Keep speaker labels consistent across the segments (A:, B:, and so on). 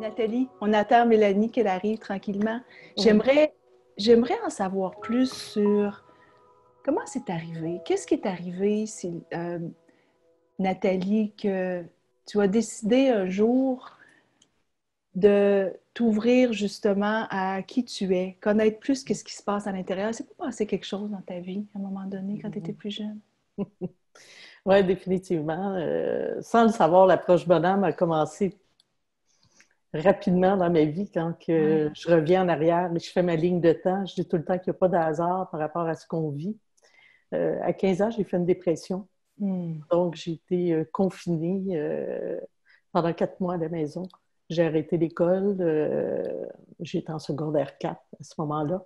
A: Nathalie, on attend Mélanie qu'elle arrive tranquillement.
B: Oui.
A: J'aimerais en savoir plus sur comment c'est arrivé. Qu'est-ce qui est arrivé, Nathalie, que tu as décidé un jour de t'ouvrir justement à qui tu es, connaître plus que ce qui se passe à l'intérieur. C'est pas passé quelque chose dans ta vie à un moment donné quand tu étais plus jeune?
B: Oui, définitivement. Sans le savoir, l'approche bonhomme a commencé rapidement dans ma vie quand
A: Ouais.
B: je reviens en arrière et je fais ma ligne de temps. Je dis tout le temps qu'il n'y a pas de hasard par rapport à ce qu'on vit. À 15 ans, j'ai fait une dépression.
A: Hmm.
B: Donc, j'ai été confinée pendant 4 mois à la maison. J'ai arrêté l'école. J'étais en secondaire 4 à ce moment-là.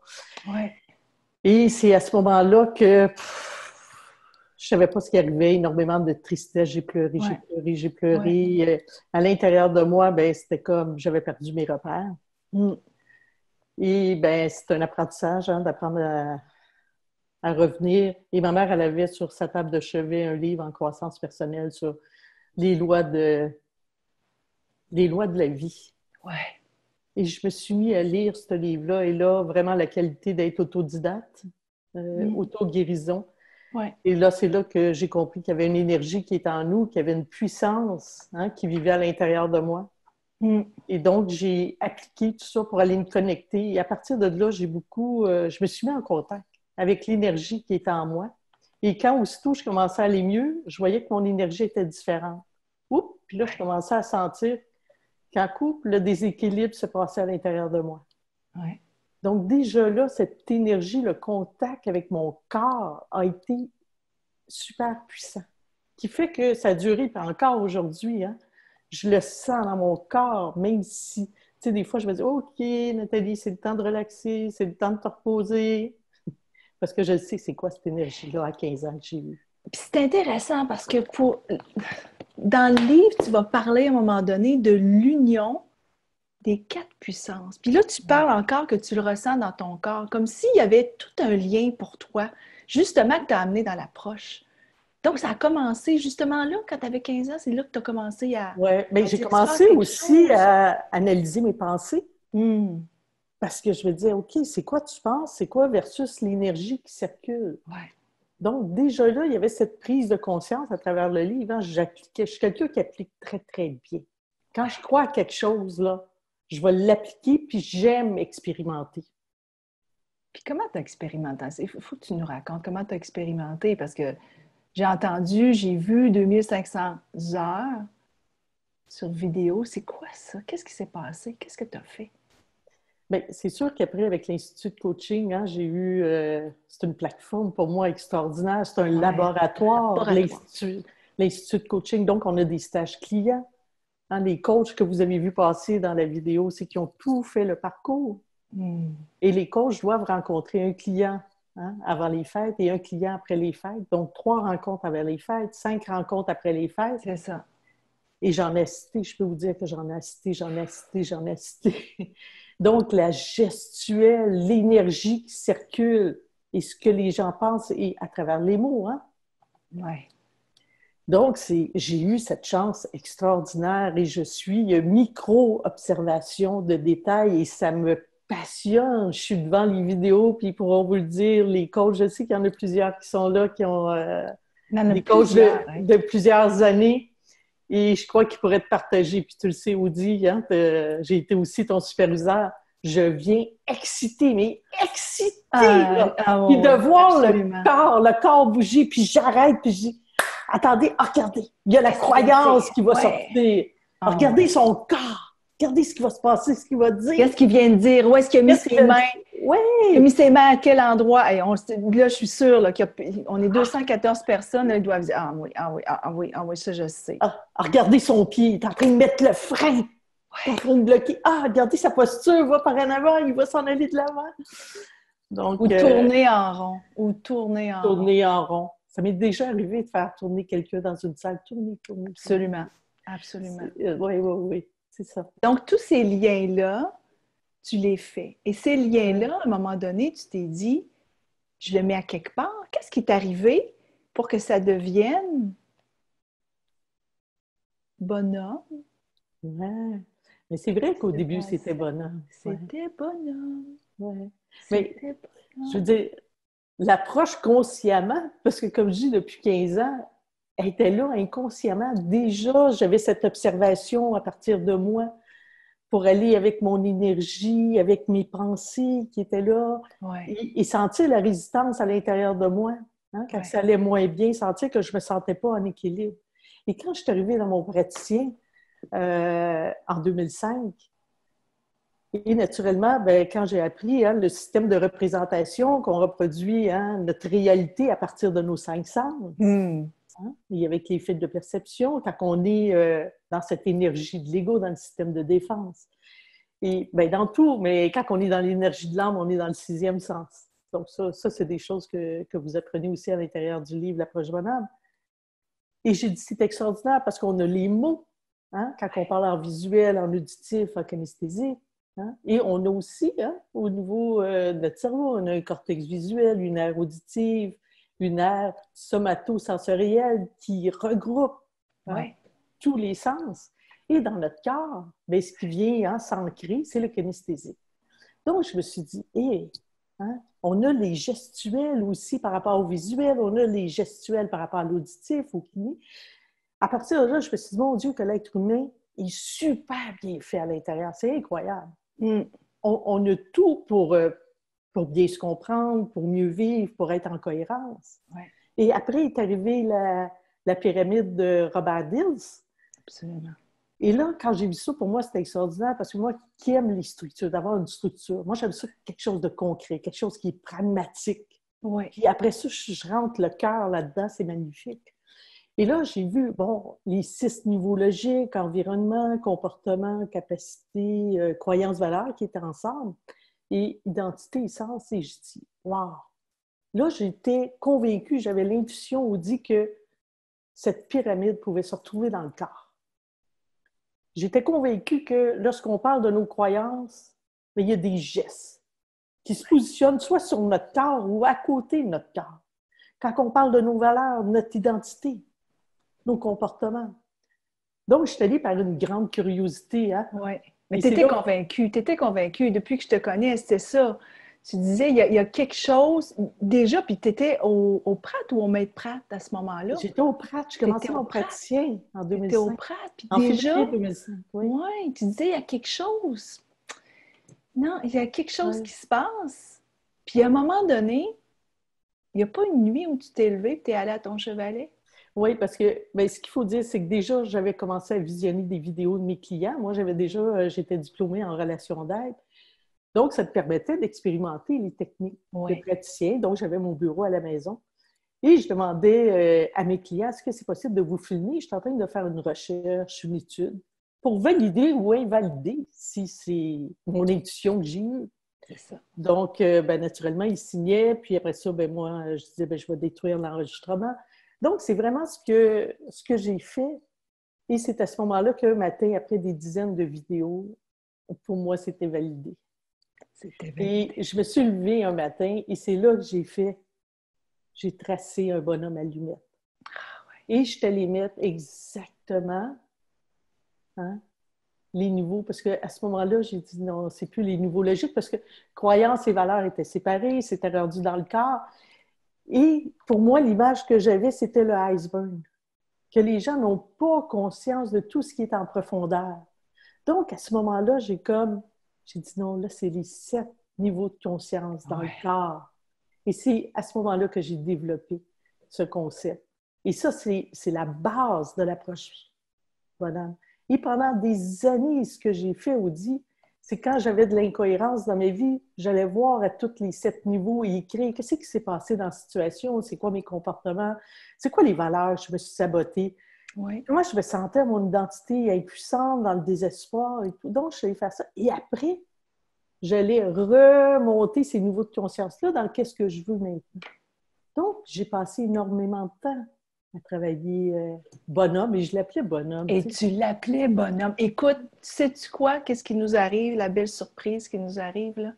A: Ouais.
B: Et c'est à ce moment-là que je savais pas ce qui arrivait, énormément de tristesse, j'ai pleuré, j'ai
A: Ouais.
B: pleuré, j'ai
A: Ouais.
B: pleuré. À l'intérieur de moi, ben, c'était comme j'avais perdu mes repères.
A: Hmm.
B: Et ben, c'est un apprentissage d'apprendre à revenir. Et ma mère, elle avait sur sa table de chevet un livre en croissance personnelle sur les lois de, les lois de la vie.
A: Ouais.
B: Et je me suis mis à lire ce livre-là. Et là, vraiment, la qualité d'être autodidacte,
A: Hmm.
B: auto-guérison.
A: Ouais.
B: Et là, c'est là que j'ai compris qu'il y avait une énergie qui était en nous, qu'il y avait une puissance qui vivait à l'intérieur de moi.
A: Hmm.
B: Et donc, j'ai appliqué tout ça pour aller me connecter. Et à partir de là, je me suis mis en contact avec l'énergie qui était en moi. Et quand aussitôt je commençais à aller mieux, je voyais que mon énergie était différente. Oups! Puis là, je commençais à sentir qu'en couple, le déséquilibre se passait à l'intérieur de moi.
A: Ouais.
B: Donc, déjà là, cette énergie, le contact avec mon corps a été super puissant, qui fait que ça a duré, puis encore aujourd'hui, je le sens dans mon corps, même si, tu sais, des fois, je me dis, OK, Nathalie, c'est le temps de relaxer, c'est le temps de te reposer, parce que je sais c'est quoi cette énergie-là à 15 ans que j'ai eue.
A: Puis c'est intéressant parce que dans le livre, tu vas parler à un moment donné de l'union des quatre puissances. Puis là, tu parles encore que tu le ressens dans ton corps, comme s'il y avait tout un lien pour toi, justement, que tu as amené dans l'approche. Donc, ça a commencé justement là, quand tu avais 15 ans, c'est là que tu as commencé
B: Oui, mais
A: à
B: j'ai
A: dire, il se passe
B: commencé
A: quelque
B: aussi
A: chose.
B: à analyser mes pensées,
A: Hmm.
B: parce que je me disais, OK, c'est quoi tu penses, c'est quoi versus l'énergie qui circule?
A: Ouais.
B: Donc, déjà là, il y avait cette prise de conscience à travers le livre. Je suis quelqu'un qui applique très, très bien. Quand je crois à quelque chose, là, je vais l'appliquer, puis j'aime expérimenter.
A: Puis comment tu as expérimenté? Il faut que tu nous racontes comment tu as expérimenté, parce que j'ai entendu, j'ai vu 2500 heures sur vidéo. C'est quoi ça? Qu'est-ce qui s'est passé? Qu'est-ce que tu as fait?
B: Bien, c'est sûr qu'après, avec l'Institut de coaching, j'ai eu... c'est une plateforme pour moi extraordinaire. C'est un
A: Ouais,
B: laboratoire,
A: laboratoire.
B: l'Institut de coaching. Donc, on a des stages clients. Les coachs que vous avez vus passer dans la vidéo, c'est qu'ils ont tout fait le parcours.
A: Hmm.
B: Et les coachs doivent rencontrer un client avant les fêtes et un client après les fêtes. Donc, 3 rencontres avant les fêtes, 5 rencontres après les fêtes.
A: C'est ça.
B: Et j'en ai cité, je peux vous dire que j'en ai cité, j'en ai cité, j'en ai cité. Donc, la gestuelle, l'énergie qui circule et ce que les gens pensent et à travers les mots.
A: Ouais.
B: Donc, j'ai eu cette chance extraordinaire et je suis micro-observation de détails et ça me passionne. Je suis devant les vidéos, puis ils pourront vous le dire, les coachs, je sais qu'il y en a plusieurs qui sont là, qui ont
A: Il y en a
B: des coachs
A: plusieurs, hein?
B: de plusieurs années et je crois qu'ils pourraient te partager. Puis tu le sais, Audi, j'ai été aussi ton superviseur. Je viens exciter, mais exciter, là! Puis de
A: Oui,
B: voir
A: absolument.
B: le corps bouger, puis j'arrête, puis je dis, attendez, regardez, il y a la
A: Qu'est-ce qu'il va dire?
B: croyance qui va
A: Ouais.
B: sortir.
A: Ah
B: Regardez
A: ouais.
B: son corps. Regardez ce qui va se passer, ce qu'il va dire.
A: Qu'est-ce qu'il vient de dire? Où est-ce qu'il a mis
B: Qu'est-ce qu'il
A: ses
B: va
A: mains?
B: dire?
A: Il a mis
B: Oui!
A: ses mains à quel endroit? Et là, je suis sûre là, qu'on est 214 personnes. Là, ils doivent dire, ah oui, ah oui, ah oui, ah oui, ça, je sais.
B: Regardez son pied. Il est en train de mettre le frein. Il est en train de bloquer. Regardez sa posture. Il va par en avant. Il va s'en aller de l'avant.
A: Ou
B: Donc,
A: tourner en rond. Ou tourner en rond.
B: tourner en rond. Ça m'est déjà arrivé de faire tourner quelqu'un dans une salle. Tourner, tourner, tourner.
A: Absolument. Absolument.
B: Oui, oui, oui. C'est ça.
A: Donc, tous ces liens-là, tu les fais. Et ces
B: Oui.
A: liens-là, à un moment donné, tu t'es dit, je le mets à quelque part. Qu'est-ce qui est arrivé pour que ça devienne bonhomme?
B: Ouais. Mais c'est vrai qu'au
A: C'est
B: début,
A: passé.
B: c'était bonhomme.
A: C'était bonhomme.
B: Ouais. Mais,
A: C'était bonhomme.
B: je veux dire, l'approche consciemment, parce que comme je dis, depuis 15 ans, elle était là inconsciemment. Déjà, j'avais cette observation à partir de moi pour aller avec mon énergie, avec mes pensées qui étaient là,
A: Ouais.
B: et sentir la résistance à l'intérieur de moi. Hein, quand ça allait moins bien, sentir que je ne me sentais pas en équilibre. Et quand je suis arrivée dans mon praticien en 2005, et naturellement, ben, quand j'ai appris le système de représentation, qu'on reproduit notre réalité à partir de nos 5 sens, et avec les fils de perception, quand on est dans cette énergie de l'ego, dans le système de défense. Et ben, dans tout, mais quand on est dans l'énergie de l'âme, on est dans le 6e sens. Donc ça c'est des choses que vous apprenez aussi à l'intérieur du livre L'approche bonhomme. Et j'ai dit, c'est extraordinaire parce qu'on a les mots, quand on parle en visuel, en auditif, en kinesthésique. Et on a aussi, au niveau de notre cerveau, on a un cortex visuel, une aire auditive, une aire somatosensorielle qui regroupe tous les sens. Et dans notre corps, bien, ce qui vient s'ancrer, c'est le kinesthésique. Donc, je me suis dit, on a les gestuels aussi par rapport au visuel, on a les gestuels par rapport à l'auditif, au kiné. À partir de là, je me suis dit, mon Dieu, que l'être humain est super bien fait à l'intérieur. C'est incroyable. On a tout pour bien se comprendre, pour mieux vivre, pour être en cohérence.
A: Ouais.
B: Et après est arrivée la pyramide de Robert Dills.
A: Absolument.
B: Et là, quand j'ai vu ça, pour moi, c'était extraordinaire parce que moi qui aime les structures, d'avoir une structure, moi, j'aime ça quelque chose de concret, quelque chose qui est pragmatique.
A: Ouais.
B: Puis après ça, je rentre le cœur là-dedans, c'est magnifique. Et là, j'ai vu, les 6 niveaux logiques, environnement, comportement, capacité, croyance, valeur qui étaient ensemble, et identité, essence, et je dis, wow! Là, j'étais convaincue, j'avais l'intuition, on dit que cette pyramide pouvait se retrouver dans le corps. J'étais convaincue que lorsqu'on parle de nos croyances, il y a des gestes qui se positionnent soit sur notre corps ou à côté de notre corps. Quand on parle de nos valeurs, notre identité, nos comportements. Donc, je suis allée par une grande curiosité.
A: Oui. Mais tu étais convaincue. Depuis que je te connais, c'était ça. Tu disais, il y a quelque chose, déjà, puis tu étais au Prat ou au Maître Prat à ce moment-là?
B: J'étais au Prat, je commençais mon praticien en 2005.
A: Tu étais au Prat, puis
B: en
A: déjà...
B: février 2005,
A: oui, tu disais, il y a quelque chose. Non, il y a quelque chose qui se passe. Puis à un moment donné, il n'y a pas une nuit où tu t'es levé et tu es allé à ton chevalet?
B: Oui, parce que ce qu'il faut dire, c'est que déjà, j'avais commencé à visionner des vidéos de mes clients. Moi, j'étais diplômée en relation d'aide. Donc, ça te permettait d'expérimenter les techniques de praticien. Donc, j'avais mon bureau à la maison. Et je demandais à mes clients, est-ce que c'est possible de vous filmer? Je suis en train de faire une recherche, une étude, pour valider ou invalider si c'est mon intuition que j'ai eue.
A: C'est ça.
B: Donc, naturellement, ils signaient. Puis après ça, moi, je disais, je vais détruire l'enregistrement. Donc, c'est vraiment ce que j'ai fait. Et c'est à ce moment-là qu'un matin, après des dizaines de vidéos, pour moi, c'était validé. Et je me suis levée un matin et c'est là que j'ai tracé un bonhomme allumette. Et je t'allais mettre exactement les niveaux, parce qu'à ce moment-là, j'ai dit non, c'est plus les niveaux logiques, parce que croyances et valeurs étaient séparées, c'était rendu dans le corps. Et pour moi, l'image que j'avais, c'était le iceberg, que les gens n'ont pas conscience de tout ce qui est en profondeur. Donc, à ce moment-là, j'ai dit non, là, c'est les 7 niveaux de conscience dans le corps. Et c'est à ce moment-là que j'ai développé ce concept. Et ça, c'est la base de l'approche bonhomme. Et pendant des années, ce que j'ai fait, Audi, c'est quand j'avais de l'incohérence dans ma vie, j'allais voir à tous les 7 niveaux et écrire qu'est-ce qui s'est passé dans la situation, c'est quoi mes comportements, c'est quoi les valeurs, je me suis sabotée.
A: Oui.
B: Moi, je me sentais mon identité impuissante, dans le désespoir et tout. Donc, je suis allée faire ça. Et après, j'allais remonter ces niveaux de conscience-là dans qu'est-ce que je veux maintenant. Donc, j'ai passé énormément de temps à travailler bonhomme, et je l'appelais bonhomme.
A: Et tu l'appelais bonhomme. Écoute, sais-tu quoi? Qu'est-ce qui nous arrive? La belle surprise qui nous arrive, là?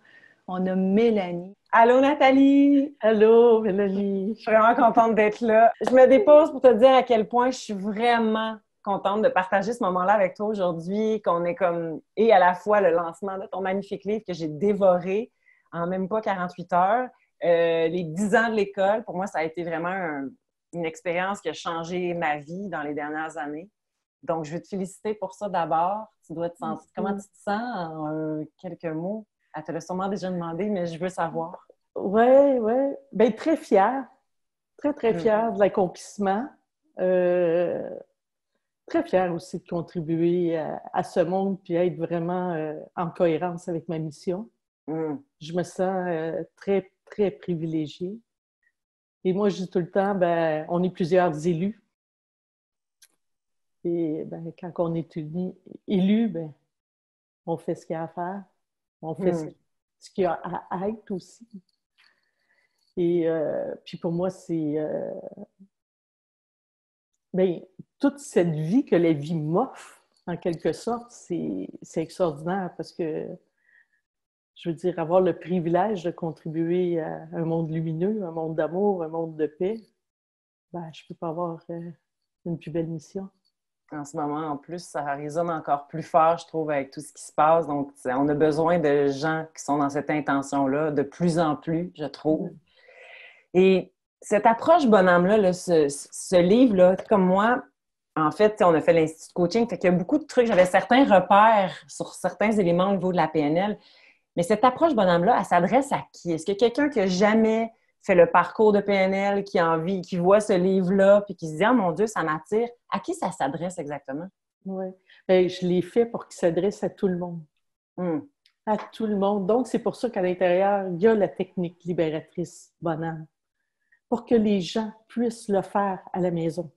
A: On a Mélanie.
C: Allô, Nathalie!
B: Allô, Mélanie!
C: Je suis vraiment contente d'être là. Je me dépose pour te dire à quel point je suis vraiment contente de partager ce moment-là avec toi aujourd'hui, qu'on est comme, et à la fois le lancement de ton magnifique livre que j'ai dévoré en même pas 48 heures. Les 10 ans de l'école, pour moi, ça a été vraiment une expérience qui a changé ma vie dans les dernières années. Donc, je veux te féliciter pour ça d'abord. Tu dois te sentir... Comment tu te sens en quelques mots? Elle te l'a sûrement déjà demandé, mais je veux savoir.
B: Oui, oui. Bien, très fière. Très, très fière de l'accomplissement. Très fière aussi de contribuer à ce monde puis être vraiment en cohérence avec ma mission. Je me sens très, très privilégiée. Et moi, je dis tout le temps, ben, on est plusieurs élus. Et ben, quand on est élu, ben, on fait ce qu'il y a à faire. On fait ce qu'il y a à être aussi. Et puis pour moi, c'est... bien, toute cette vie que la vie m'offre, en quelque sorte, c'est extraordinaire parce que, je veux dire, avoir le privilège de contribuer à un monde lumineux, un monde d'amour, un monde de paix, ben, je ne peux pas avoir une plus belle mission.
C: En ce moment, en plus, ça résonne encore plus fort, je trouve, avec tout ce qui se passe. Donc, on a besoin de gens qui sont dans cette intention-là de plus en plus, je trouve. Et cette approche bonhomme-là, là, ce livre-là, comme moi, en fait, on a fait l'Institut de coaching, fait qu'il y a beaucoup de trucs. J'avais certains repères sur certains éléments au niveau de la PNL. Mais cette approche bonhomme-là, elle s'adresse à qui? Est-ce que quelqu'un qui n'a jamais fait le parcours de PNL, qui a envie, qui voit ce livre-là, puis qui se dit « Ah, mon Dieu, ça m'attire », à qui ça s'adresse exactement?
B: Oui. Bien, je l'ai fait pour qu'il s'adresse à tout le monde. À tout le monde. Donc, c'est pour ça qu'à l'intérieur, il y a la technique libératrice bonhomme, pour que les gens puissent le faire à la maison.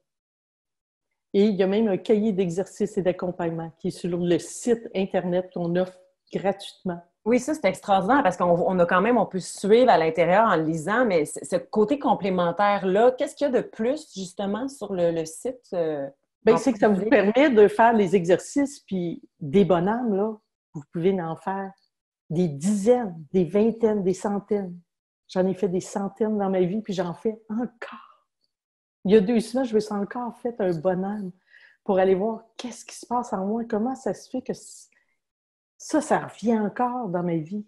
B: Et il y a même un cahier d'exercices et d'accompagnement qui est sur le site Internet qu'on offre gratuitement.
C: Oui, ça, c'est extraordinaire parce qu'on a quand même, on peut suivre à l'intérieur en le lisant, mais ce côté complémentaire-là, qu'est-ce qu'il y a de plus, justement, sur le site?
B: Bien, c'est que ça vous permet de faire les exercices, puis des bonhommes, là, vous pouvez en faire des dizaines, des vingtaines, des centaines. J'en ai fait des centaines dans ma vie, puis j'en fais encore. Il y a 2 semaines, je me suis encore fait un bonhomme pour aller voir qu'est-ce qui se passe en moi, comment ça se fait que ça revient encore dans ma vie.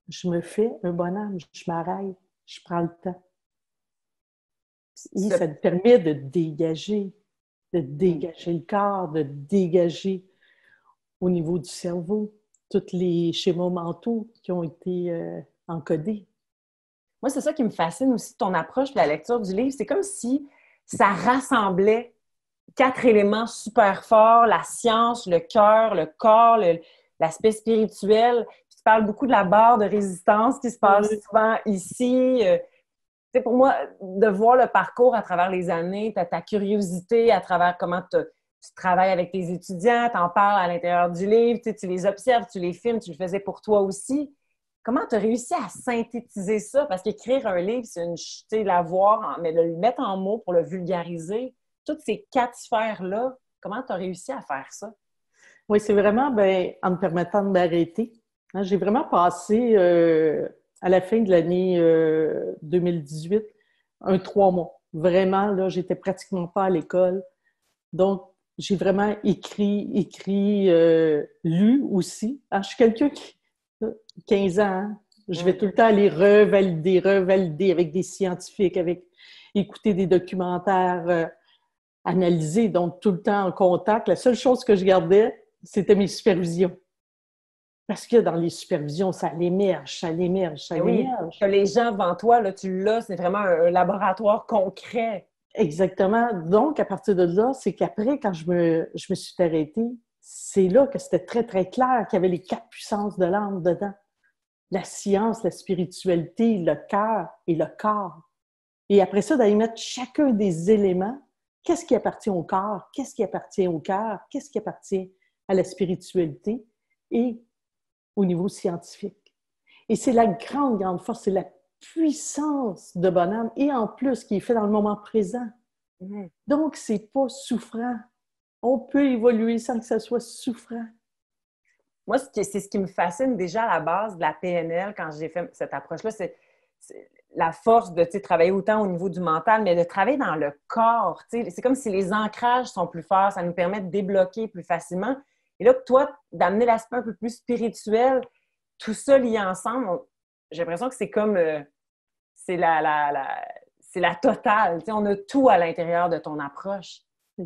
B: Je me fais un bonhomme, je m'arrête, je prends le temps. Et ça me permet de dégager le corps, de dégager au niveau du cerveau tous les schémas mentaux qui ont été encodés.
C: Moi, c'est ça qui me fascine aussi de ton approche de la lecture du livre. C'est comme si ça rassemblait 4 éléments super forts, la science, le cœur, le corps, l'aspect spirituel. Tu parles beaucoup de la barre de résistance qui se passe souvent ici. C'est pour moi, de voir le parcours à travers les années, ta curiosité à travers comment tu travailles avec tes étudiants, tu en parles à l'intérieur du livre, tu les observes, tu les filmes, tu le faisais pour toi aussi. Comment tu as réussi à synthétiser ça? Parce qu'écrire un livre, c'est l'avoir, mais de le mettre en mots pour le vulgariser, toutes ces 4 sphères-là, comment tu as réussi à faire ça?
B: Oui, c'est vraiment en me permettant de m'arrêter. J'ai vraiment passé, à la fin de l'année 2018, 3 mois. Vraiment, là, j'étais pratiquement pas à l'école. Donc, j'ai vraiment écrit, lu aussi. Je suis quelqu'un qui, 15 ans, hein, je vais tout le temps aller revalider avec des scientifiques, écouter des documentaires, analyser, donc tout le temps en contact. La seule chose que je gardais, c'était mes supervisions. Parce que dans les supervisions, ça l'émerge.
C: Oui, que les gens devant toi, là, tu l'as, c'est vraiment un laboratoire concret.
B: Exactement. Donc, à partir de là, c'est qu'après, quand je me suis arrêtée, c'est là que c'était très, très clair qu'il y avait les 4 puissances de l'âme dedans. La science, la spiritualité, le cœur et le corps. Et après ça, d'aller mettre chacun des éléments. Qu'est-ce qui appartient au corps? Qu'est-ce qui appartient au cœur? Qu'est-ce qui appartient à la spiritualité? Et au niveau scientifique. Et c'est la grande, grande force, c'est la puissance de bonhomme et en plus qui est fait dans le moment présent. Donc, c'est pas souffrant. On peut évoluer sans que ça soit souffrant.
C: Moi, c'est ce qui me fascine déjà à la base de la PNL quand j'ai fait cette approche-là, c'est la force de travailler autant au niveau du mental, mais de travailler dans le corps. C'est comme si les ancrages sont plus forts, ça nous permet de débloquer plus facilement. Et là, toi, d'amener l'aspect un peu plus spirituel, tout ça lié ensemble, j'ai l'impression que c'est comme... c'est la totale. On a tout à l'intérieur de ton approche.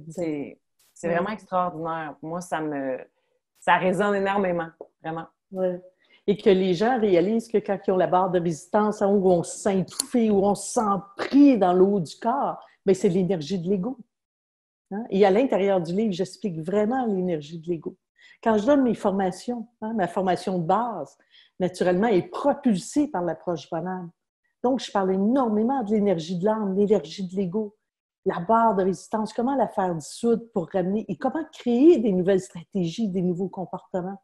C: C'est vraiment extraordinaire. Moi, ça résonne énormément, vraiment.
B: Ouais. Et que les gens réalisent que quand ils ont la barre de résistance, où on se sent étouffé, où on se sent pris dans l'eau du corps, bien, c'est l'énergie de l'ego. Hein? Et à l'intérieur du livre, j'explique vraiment l'énergie de l'ego. Quand je donne mes formations, ma formation de base, naturellement, est propulsée par l'approche bonheur. Donc, je parle énormément de l'énergie de l'âme, l'énergie de l'ego, la barre de résistance, comment la faire dissoudre pour ramener, et comment créer des nouvelles stratégies, des nouveaux comportements.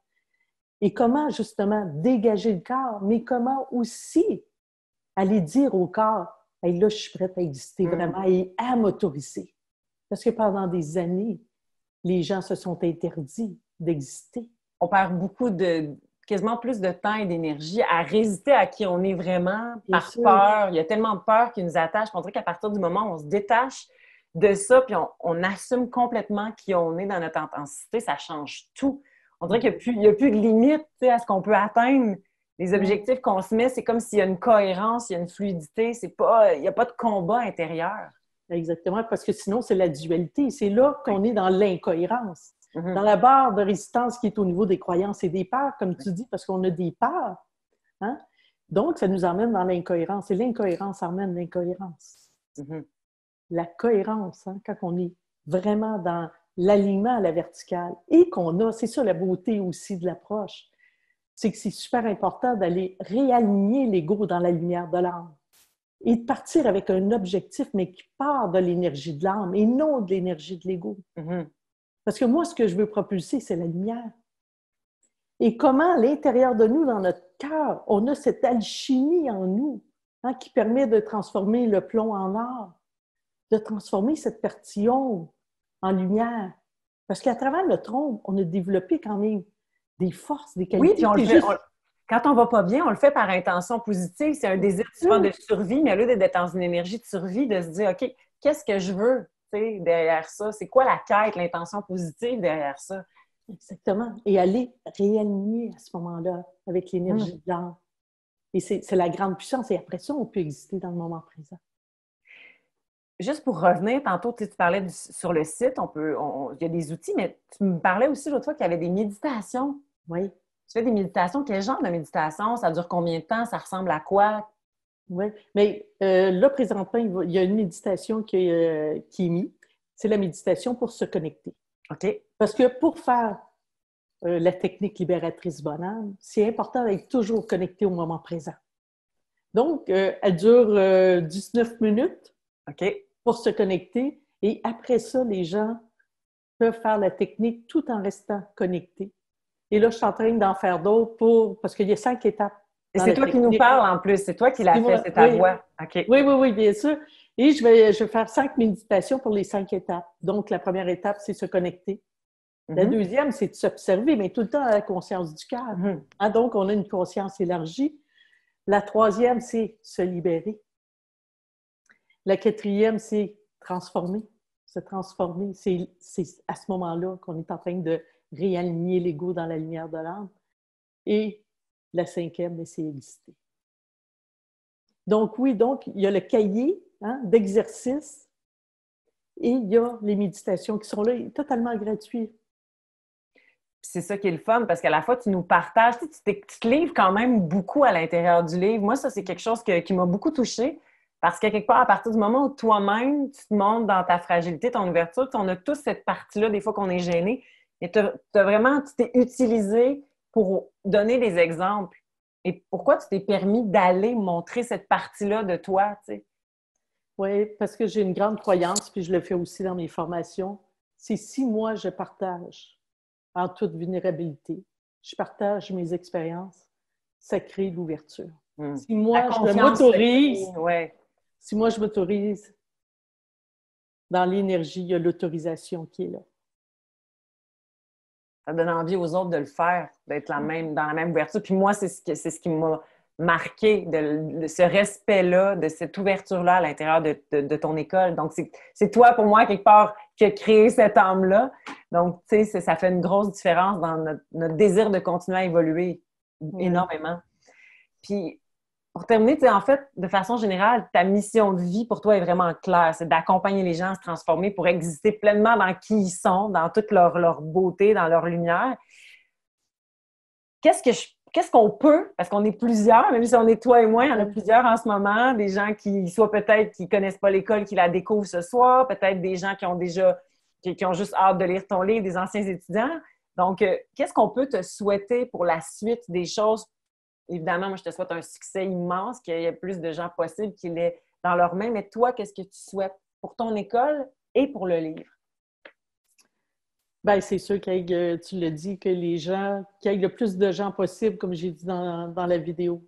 B: Et comment, justement, dégager le corps, mais comment aussi aller dire au corps, hey, là, je suis prête à exister vraiment et à m'autoriser. Parce que pendant des années, les gens se sont interdits d'exister.
C: On perd quasiment plus de temps et d'énergie à résister à qui on est vraiment par peur. Il y a tellement de peur qui nous attache. On dirait qu'à partir du moment où on se détache de ça, puis on assume complètement qui on est dans notre intensité, ça change tout. On dirait qu'il n'y a plus de limite à ce qu'on peut atteindre. Les objectifs qu'on se met, c'est comme s'il y a une cohérence, il y a une fluidité. Il n'y a pas de combat intérieur.
B: Exactement, parce que sinon, c'est la dualité. C'est là qu'on est dans l'incohérence. Dans la barre de résistance qui est au niveau des croyances et des peurs, comme tu dis, parce qu'on a des peurs. Hein? Donc, ça nous emmène dans l'incohérence. Et l'incohérence emmène l'incohérence. La cohérence, hein, quand on est vraiment dans l'alignement à la verticale et qu'on a, c'est ça la beauté aussi de l'approche, c'est que c'est super important d'aller réaligner l'ego dans la lumière de l'âme et de partir avec un objectif, mais qui part de l'énergie de l'âme et non de l'énergie de l'ego. Parce que moi, ce que je veux propulser, c'est la lumière. Et comment, à l'intérieur de nous, dans notre cœur, on a cette alchimie en nous hein, qui permet de transformer le plomb en or, de transformer cette partie ombre en lumière. Parce qu'à travers le trompe, on a développé quand même des forces, des qualités.
C: Oui, puis quand on va pas bien, on le fait par intention positive. C'est un désir souvent de survie, mais au lieu d'être dans une énergie de survie, de se dire, OK, qu'est-ce que je veux derrière ça? C'est quoi la quête, l'intention positive derrière ça?
B: Exactement. Et aller réaligner à ce moment-là avec l'énergie de l'âme. Et c'est la grande puissance. Et après ça, on peut exister dans le moment présent.
C: Juste pour revenir, tantôt, tu parlais sur le site, il y a des outils, mais tu me parlais aussi l'autre fois qu'il y avait des méditations.
B: Oui.
C: Tu fais des méditations. Quel genre de méditation? Ça dure combien de temps? Ça ressemble à quoi?
B: Oui. Mais là, présentement, il y a une méditation qui est mise. C'est la méditation pour se connecter.
C: OK.
B: Parce que pour faire la technique libératrice bonheur, c'est important d'être toujours connecté au moment présent. Donc, elle dure 19 minutes pour se connecter. Et après ça, les gens peuvent faire la technique tout en restant connectés. Et là, je suis en train d'en faire d'autres parce qu'il y a 5 étapes.
C: Et c'est toi qui nous parles en plus. C'est toi qui l'as fait, c'est ta voix. Okay.
B: Oui, bien sûr. Et je vais faire 5 méditations pour les 5 étapes. Donc, la première étape, c'est se connecter. La deuxième, c'est de s'observer, mais tout le temps à la conscience du cœur. Hein, donc, on a une conscience élargie. La troisième, c'est se libérer. La quatrième, c'est transformer. Se transformer. C'est à ce moment-là qu'on est en train de réaligner l'ego dans la lumière de l'âme. Et la cinquième, c'est exister. Donc, oui, il y a le cahier d'exercices et il y a les méditations qui sont là, totalement gratuits.
C: C'est ça qui est le fun, parce qu'à la fois, tu nous partages, tu te livres quand même beaucoup à l'intérieur du livre. Moi, ça, c'est quelque chose qui m'a beaucoup touchée, parce que quelque part, à partir du moment où toi-même, tu te montres dans ta fragilité, ton ouverture, on a tous cette partie-là, des fois qu'on est gêné, et tu t'es utilisé pour donner des exemples. Et pourquoi tu t'es permis d'aller montrer cette partie-là de toi, tu sais?
B: Oui, parce que j'ai une grande croyance, puis je le fais aussi dans mes formations, c'est si moi, je partage en toute vulnérabilité, je partage mes expériences, ça crée l'ouverture. Si moi, je m'autorise dans l'énergie, il y a l'autorisation qui est là.
C: Ça donne envie aux autres de le faire, d'être dans la même ouverture. Puis moi, c'est ce qui m'a marqué de ce respect-là, de cette ouverture-là à l'intérieur de ton école. Donc, c'est toi, pour moi, quelque part, qui a créé cette âme-là. Donc, tu sais, ça fait une grosse différence dans notre désir de continuer à évoluer énormément. Puis, pour terminer, tu sais, en fait, de façon générale, ta mission de vie pour toi est vraiment claire. C'est d'accompagner les gens à se transformer pour exister pleinement dans qui ils sont, dans toute leur beauté, dans leur lumière. Qu'est-ce qu'on peut, parce qu'on est plusieurs, même si on est toi et moi, il y en a plusieurs en ce moment, des gens qui, soit peut-être qui connaissent pas l'école, qui la découvrent ce soir, peut-être des gens qui ont déjà, qui ont juste hâte de lire ton livre, des anciens étudiants. Donc, qu'est-ce qu'on peut te souhaiter pour la suite des choses? Évidemment, moi, je te souhaite un succès immense, qu'il y ait plus de gens possibles qui l'aient dans leurs mains, mais toi, qu'est-ce que tu souhaites pour ton école et pour le livre?
B: Bien, c'est sûr qu'il y ait, tu l'as dit, que les gens, qu'il y ait le plus de gens possible, comme j'ai dit dans la vidéo,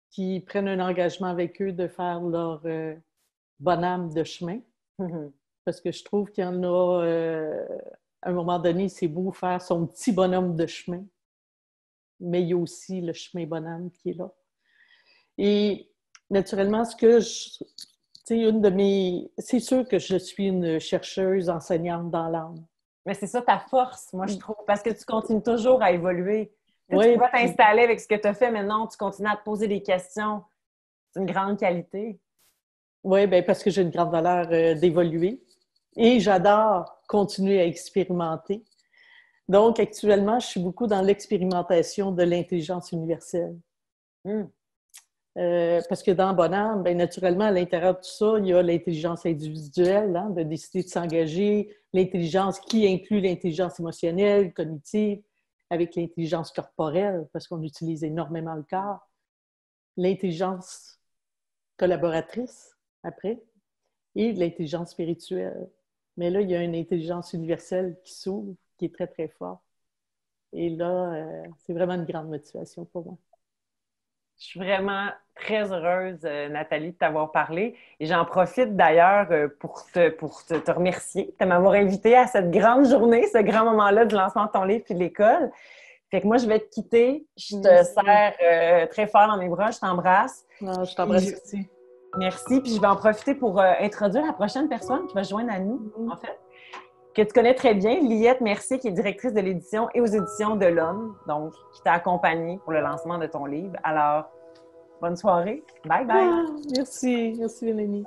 B: qui prennent un engagement avec eux de faire leur bonhomme de chemin. Parce que je trouve qu'il y en a, à un moment donné, c'est beau faire son petit bonhomme de chemin, mais il y a aussi le chemin bonhomme qui est là. Et naturellement, c'est sûr que je suis une chercheuse enseignante dans l'âme.
C: Mais c'est ça ta force, moi, je trouve, parce que tu continues toujours à évoluer.
B: Oui,
C: tu peux pas t'installer avec ce que tu as fait, mais non, tu continues à te poser des questions. C'est une grande qualité.
B: Oui, bien, parce que j'ai une grande valeur d'évoluer et j'adore continuer à expérimenter. Donc, actuellement, je suis beaucoup dans l'expérimentation de l'intelligence universelle. Parce que dans Bonhomme, bien, naturellement, à l'intérieur de tout ça, il y a l'intelligence individuelle, hein, de décider de s'engager, l'intelligence qui inclut l'intelligence émotionnelle, cognitive, avec l'intelligence corporelle, parce qu'on utilise énormément le corps, l'intelligence collaboratrice, après, et l'intelligence spirituelle. Mais là, il y a une intelligence universelle qui s'ouvre, qui est très, très forte. Et là, c'est vraiment une grande motivation pour moi.
C: Je suis vraiment très heureuse, Nathalie, de t'avoir parlé. Et j'en profite d'ailleurs pour te remercier de m'avoir invitée à cette grande journée, ce grand moment-là du lancement de ton livre puis de l'école. Fait que moi, je vais te quitter. Je te serre très fort dans mes bras. Je t'embrasse.
B: Non, je t'embrasse aussi.
C: Merci. Puis je vais en profiter pour introduire la prochaine personne qui va se joindre à nous, en fait, que tu connais très bien, Liette Mercier, qui est directrice de l'édition et aux éditions de l'Homme, donc qui t'a accompagnée pour le lancement de ton livre. Alors, bonne soirée. Bye bye.
B: Merci. Merci, Mélanie.